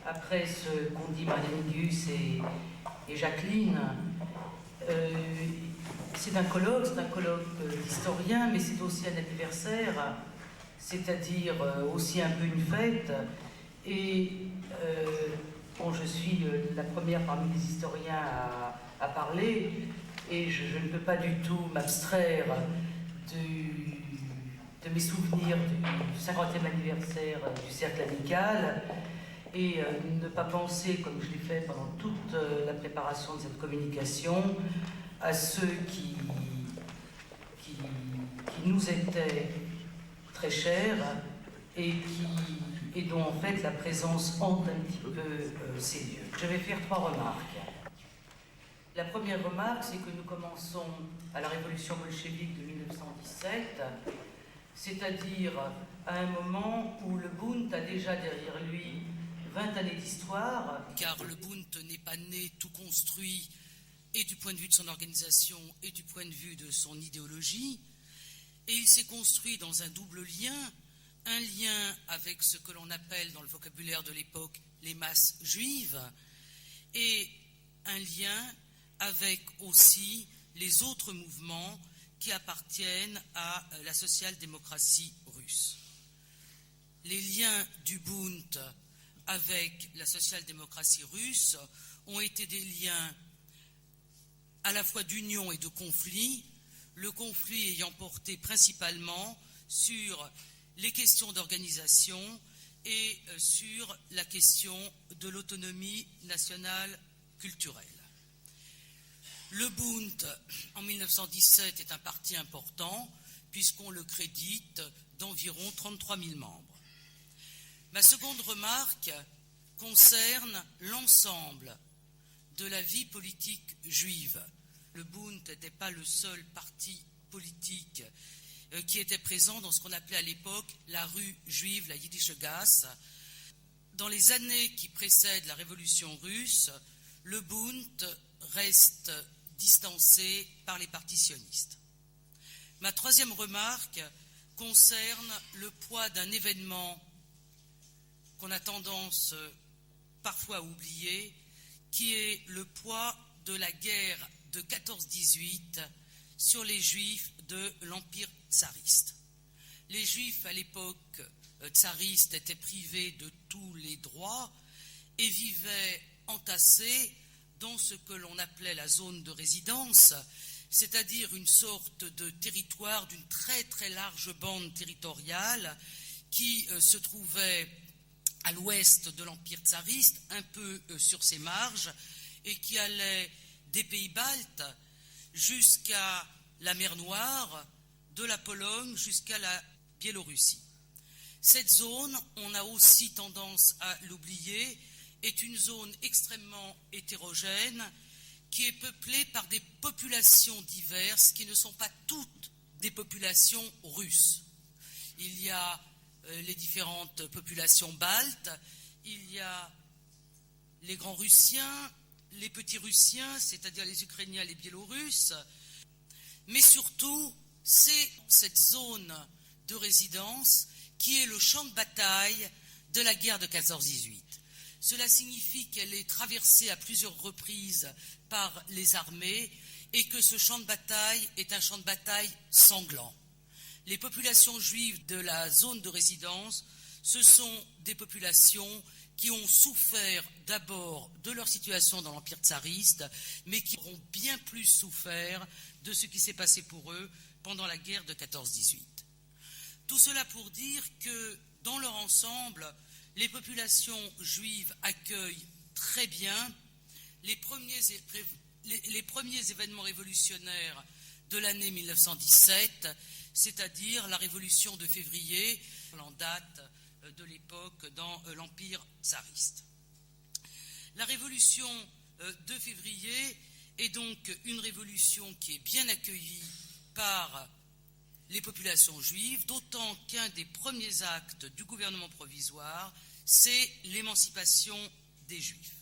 après ce qu'ont dit Marianne Gus et Jacqueline, c'est un colloque d'historiens, mais c'est aussi un anniversaire, c'est-à-dire aussi un peu une fête. Et bon, je suis la première parmi les historiens à parler, et je ne peux pas du tout m'abstraire de mes souvenirs du 50e anniversaire du Cercle Amical, et ne pas penser, comme je l'ai fait pendant toute la préparation de cette communication, à ceux qui nous étaient très chers et dont en fait la présence hante un petit peu ces lieux. Je vais faire 3 remarques. La première remarque, c'est que nous commençons à la révolution bolchevique de 1917, c'est-à-dire à un moment où le Bund a déjà derrière lui 20 années d'histoire. Car le Bund n'est pas né tout construit, et du point de vue de son organisation et du point de vue de son idéologie, et il s'est construit dans un double lien, un lien avec ce que l'on appelle dans le vocabulaire de l'époque les masses juives, et un lien avec aussi les autres mouvements qui appartiennent à la social-démocratie russe. Les liens du Bund avec la social-démocratie russe ont été des liens à la fois d'union et de conflit, le conflit ayant porté principalement sur les questions d'organisation et sur la question de l'autonomie nationale culturelle. Le Bund, en 1917, est un parti important, puisqu'on le crédite d'environ 33 000 membres. Ma seconde remarque concerne l'ensemble de la vie politique juive. Le Bund n'était pas le seul parti politique qui était présent dans ce qu'on appelait à l'époque la rue juive, la Yiddische Gasse. Dans les années qui précèdent la révolution russe, le Bund reste distancé par les partis sionistes. Ma troisième remarque concerne le poids d'un événement qu'on a tendance parfois à oublier, qui est le poids de la guerre de 14-18 sur les Juifs de l'Empire tsariste. Les Juifs, à l'époque tsariste, étaient privés de tous les droits et vivaient entassés dans ce que l'on appelait la zone de résidence, c'est-à-dire une sorte de territoire d'une très très large bande territoriale qui se trouvait à l'ouest de l'Empire tsariste, un peu sur ses marges, et qui allait des pays baltes jusqu'à la mer Noire, de la Pologne jusqu'à la Biélorussie. Cette zone, on a aussi tendance à l'oublier, est une zone extrêmement hétérogène qui est peuplée par des populations diverses qui ne sont pas toutes des populations russes. Il y a les différentes populations baltes, il y a les grands Russiens, les petits Russiens, c'est-à-dire les Ukrainiens, les Biélorusses, mais surtout, c'est cette zone de résidence qui est le champ de bataille de la guerre de 14-18. Cela signifie qu'elle est traversée à plusieurs reprises par les armées et que ce champ de bataille est un champ de bataille sanglant. Les populations juives de la zone de résidence, ce sont des populations qui ont souffert d'abord de leur situation dans l'Empire tsariste, mais qui auront bien plus souffert de ce qui s'est passé pour eux pendant la guerre de 14-18. Tout cela pour dire que, dans leur ensemble, les populations juives accueillent très bien les premiers événements révolutionnaires de l'année 1917, c'est-à-dire la révolution de février, en date de l'époque dans l'Empire tsariste. La révolution de février est donc une révolution qui est bien accueillie par les populations juives, d'autant qu'un des premiers actes du gouvernement provisoire, c'est l'émancipation des Juifs.